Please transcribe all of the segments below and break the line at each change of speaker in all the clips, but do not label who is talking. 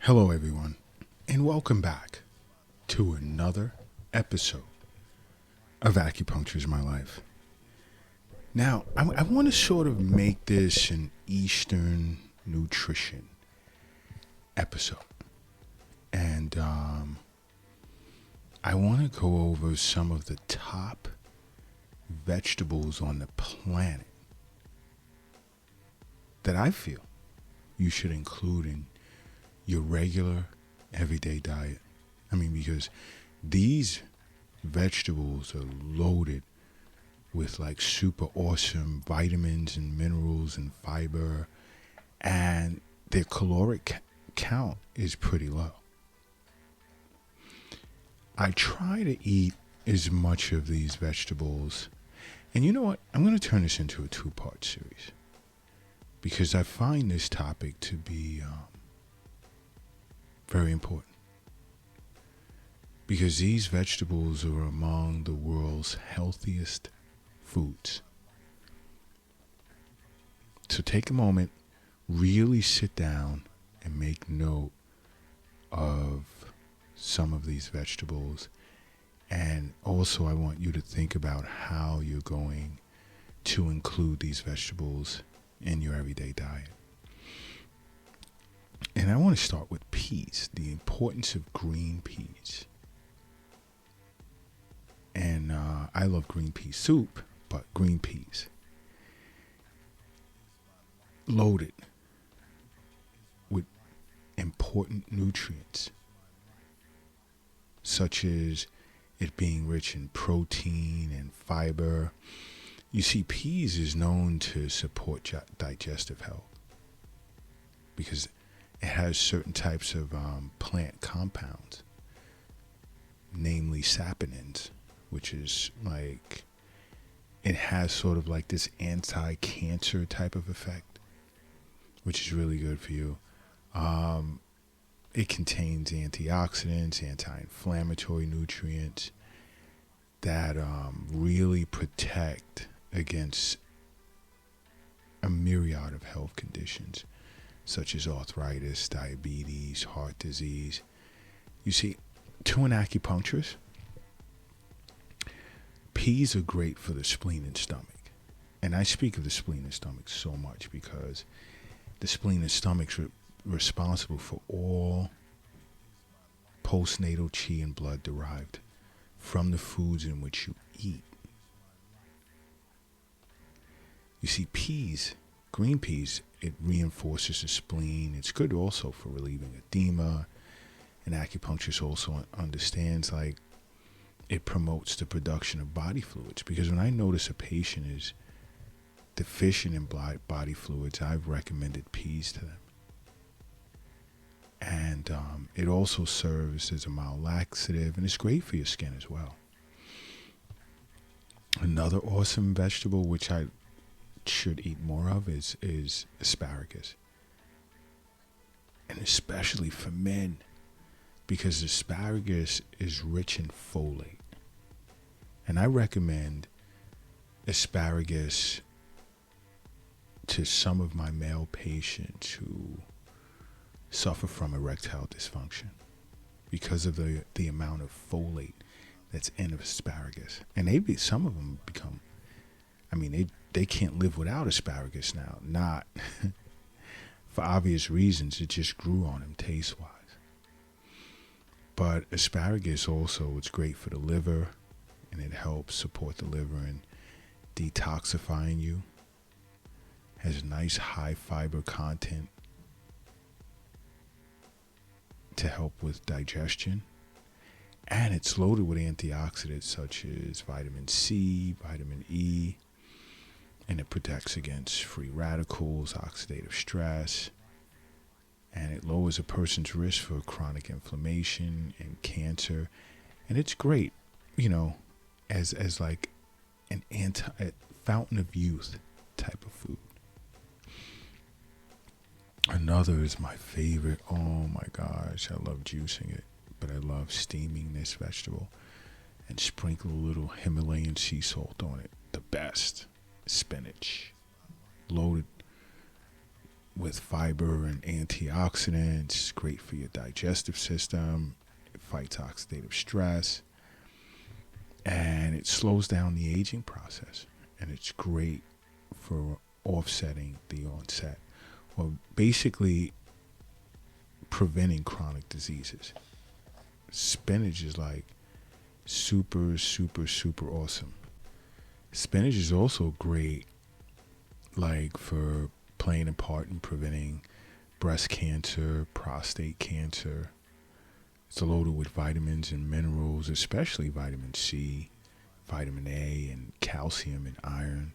Hello, everyone, and welcome back to another episode of Acupuncture is My Life. Now, I want to sort of make this an Eastern nutrition episode, and I want to go over some of the top vegetables on the planet that I feel you should include in your regular everyday diet. Because these vegetables are loaded with like super awesome vitamins and minerals and fiber, and their caloric count is pretty low. I try to eat as much of these vegetables, and you know what? I'm going to turn this into a two-part series because I find this topic to be very important. Because these vegetables are among the world's healthiest foods. So take a moment, really sit down and make note of some of these vegetables. And also I want you to think about how you're going to include these vegetables in your everyday diet. And I want to start with peas, the importance of green peas. And I love green pea soup, but green peas. Loaded with important nutrients, such as it being rich in protein and fiber. You see, peas is known to support digestive health because it has certain types of plant compounds, namely saponins, which is like, it has sort of like this anti-cancer type of effect, which is really good for you. It contains antioxidants, anti-inflammatory nutrients that really protect against a myriad of health conditions, such as arthritis, diabetes, heart disease. You see, to an acupuncturist, peas are great for the spleen and stomach. And I speak of the spleen and stomach so much because the spleen and stomach's responsible for all postnatal chi and blood derived from the foods in which you eat. You see, peas, green peas, it reinforces the spleen. It's good also for relieving edema. And acupuncturist also understands, like, it promotes the production of body fluids. Because when I notice a patient is deficient in body fluids, I've recommended peas to them. And it also serves as a mild laxative, and it's great for your skin as well. Another awesome vegetable, which I should eat more of, is asparagus. And especially for men, because asparagus is rich in folate. And I recommend asparagus to some of my male patients who suffer from erectile dysfunction because of the amount of folate that's in asparagus. And some of them become, they can't live without asparagus now. Not for obvious reasons, it just grew on them taste-wise. But asparagus also, it's great for the liver, and it helps support the liver in detoxifying you. Has nice high fiber content to help with digestion. And it's loaded with antioxidants such as vitamin C, vitamin E, and it protects against free radicals, oxidative stress, and it lowers a person's risk for chronic inflammation and cancer. And it's great, as like a fountain of youth type of food. Another is my favorite. Oh my gosh, I love juicing it, but I love steaming this vegetable and sprinkle a little Himalayan sea salt on it. The best. Spinach. Loaded with fiber and antioxidants, great for your digestive system. It fights oxidative stress, and it slows down the aging process. And it's great for offsetting the onset, or basically preventing chronic diseases. Spinach is like super, super, super awesome. Spinach is also great, like for playing a part in preventing breast cancer, prostate cancer. It's loaded with vitamins and minerals, especially vitamin C, vitamin A, and calcium and iron.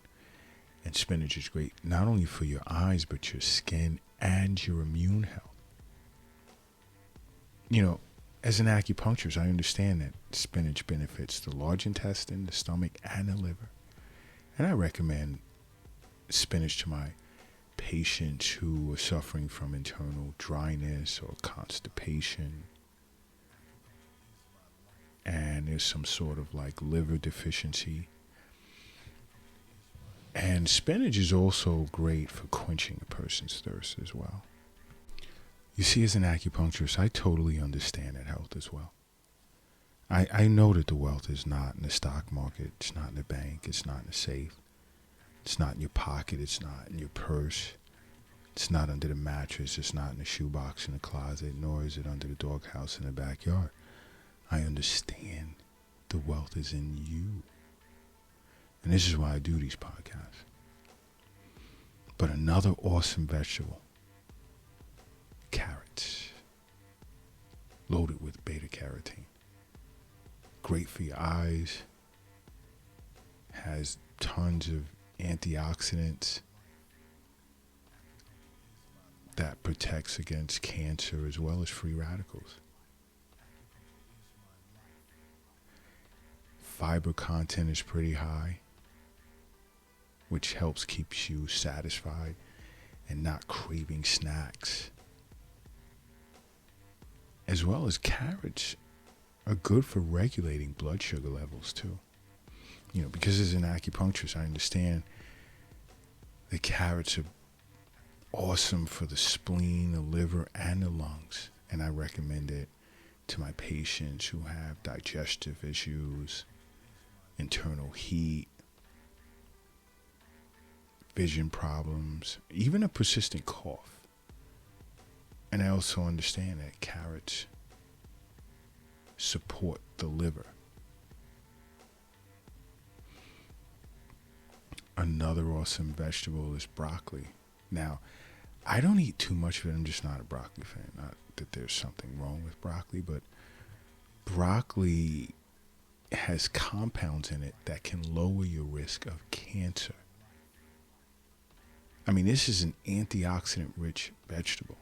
And spinach is great not only for your eyes, but your skin and your immune health. You know, as an acupuncturist, I understand that spinach benefits the large intestine, the stomach, and the liver. And I recommend spinach to my patients who are suffering from internal dryness or constipation, and there's some sort of like liver deficiency. And spinach is also great for quenching a person's thirst as well. You see, as an acupuncturist, I totally understand that health as well. I know that the wealth is not in the stock market, it's not in the bank, it's not in the safe, it's not in your pocket, it's not in your purse, it's not under the mattress, it's not in the shoebox in the closet, nor is it under the doghouse in the backyard. I understand the wealth is in you. And this is why I do these podcasts. But another awesome vegetable, carrots, loaded with beta carotene. Great for your eyes, has tons of antioxidants that protects against cancer as well as free radicals. Fiber content is pretty high, which helps keeps you satisfied and not craving snacks. As well as carrots are good for regulating blood sugar levels too. You know, because as an acupuncturist, I understand the carrots are awesome for the spleen, the liver, and the lungs. And I recommend it to my patients who have digestive issues, internal heat, vision problems, even a persistent cough. And I also understand that carrots support the liver. Another awesome vegetable is broccoli. Now, I don't eat too much of it. I'm just not a broccoli fan. Not that there's something wrong with broccoli, but broccoli has compounds in it that can lower your risk of cancer. I mean, this is an antioxidant-rich vegetable.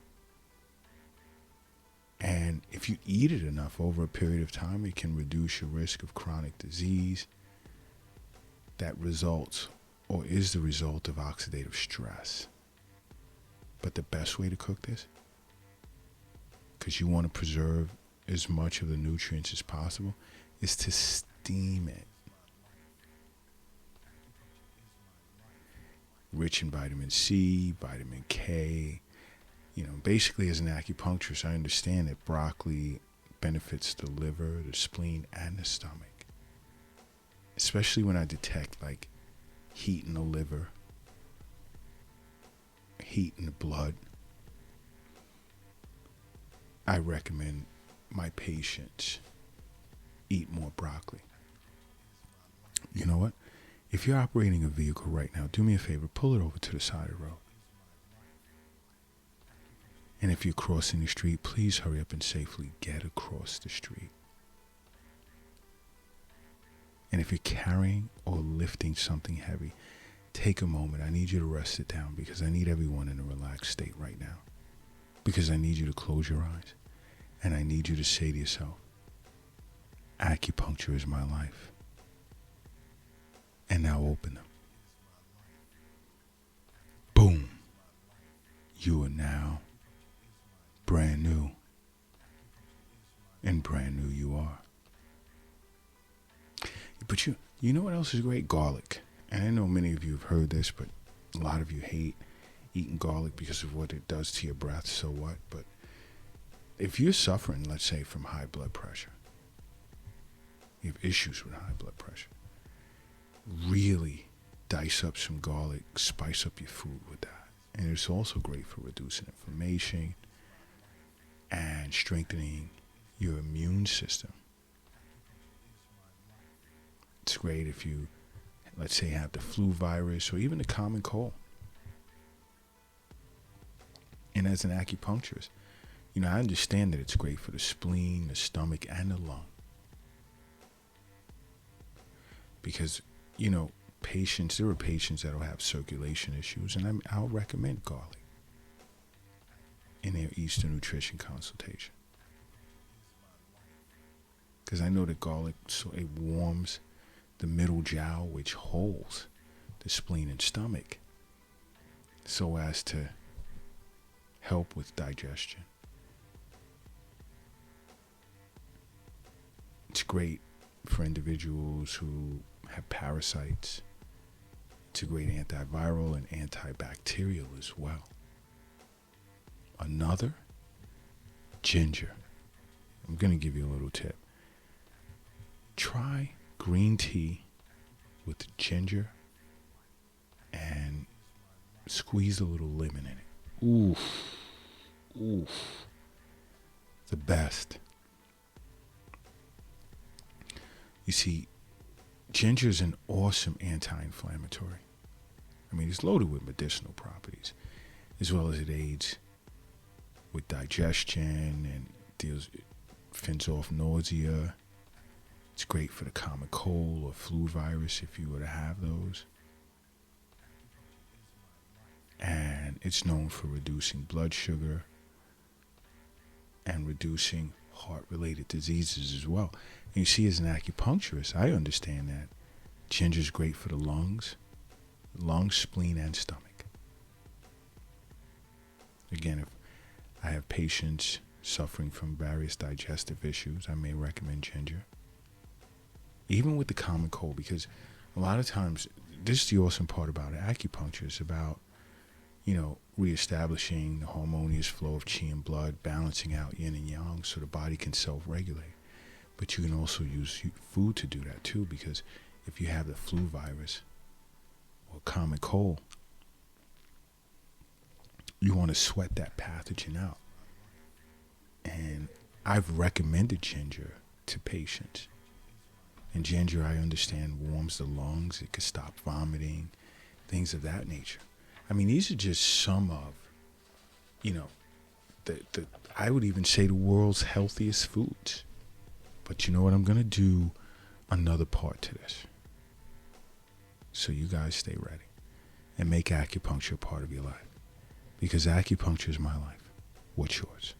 And if you eat it enough over a period of time, it can reduce your risk of chronic disease that results or is the result of oxidative stress. But the best way to cook this, because you want to preserve as much of the nutrients as possible, is to steam it. Rich in vitamin C, vitamin K. You know, basically as an acupuncturist, I understand that broccoli benefits the liver, the spleen, and the stomach. Especially when I detect like heat in the liver, heat in the blood. I recommend my patients eat more broccoli. You know what? If you're operating a vehicle right now, do me a favor, pull it over to the side of the road. And if you're crossing the street, please hurry up and safely get across the street. And if you're carrying or lifting something heavy, take a moment. I need you to rest it down because I need everyone in a relaxed state right now. Because I need you to close your eyes. And I need you to say to yourself, acupuncture is my life. And now open them. Boom. You are now brand new. And brand new you are. But you know what else is great? Garlic. And I know many of you have heard this, but a lot of you hate eating garlic because of what it does to your breath, so what? But if you're suffering, let's say, from high blood pressure, you have issues with high blood pressure, really dice up some garlic, spice up your food with that. And it's also great for reducing inflammation and strengthening your immune system. It's great if you, let's say, have the flu virus or even the common cold. And as an acupuncturist, I understand that it's great for the spleen, the stomach, and the lung. Because, there are patients that will have circulation issues, and I'll recommend garlic in their Eastern nutrition consultation. Because I know that garlic, so it warms the middle jowl, which holds the spleen and stomach, so as to help with digestion. It's great for individuals who have parasites. It's a great antiviral and antibacterial as well. Another, ginger. I'm going to give you a little tip. Try green tea with ginger and squeeze a little lemon in it. Oof. The best. You see, ginger is an awesome anti-inflammatory. It's loaded with medicinal properties, as well as it aids with digestion and fends off nausea. It's great for the common cold or flu virus if you were to have those. And it's known for reducing blood sugar and reducing heart-related diseases as well. And you see, as an acupuncturist, I understand that ginger is great for the lungs, spleen, and stomach. Again, if I have patients suffering from various digestive issues, I may recommend ginger. Even with the common cold, because a lot of times, this is the awesome part about it. Acupuncture is about, reestablishing the harmonious flow of qi and blood, balancing out yin and yang so the body can self-regulate. But you can also use food to do that too, because if you have the flu virus or common cold, you want to sweat that pathogen out. And I've recommended ginger to patients. And ginger, I understand, warms the lungs. It can stop vomiting, things of that nature. These are just some of, I would even say the world's healthiest foods. But you know what? I'm going to do another part to this. So you guys stay ready and make acupuncture a part of your life. Because acupuncture is my life. What's yours?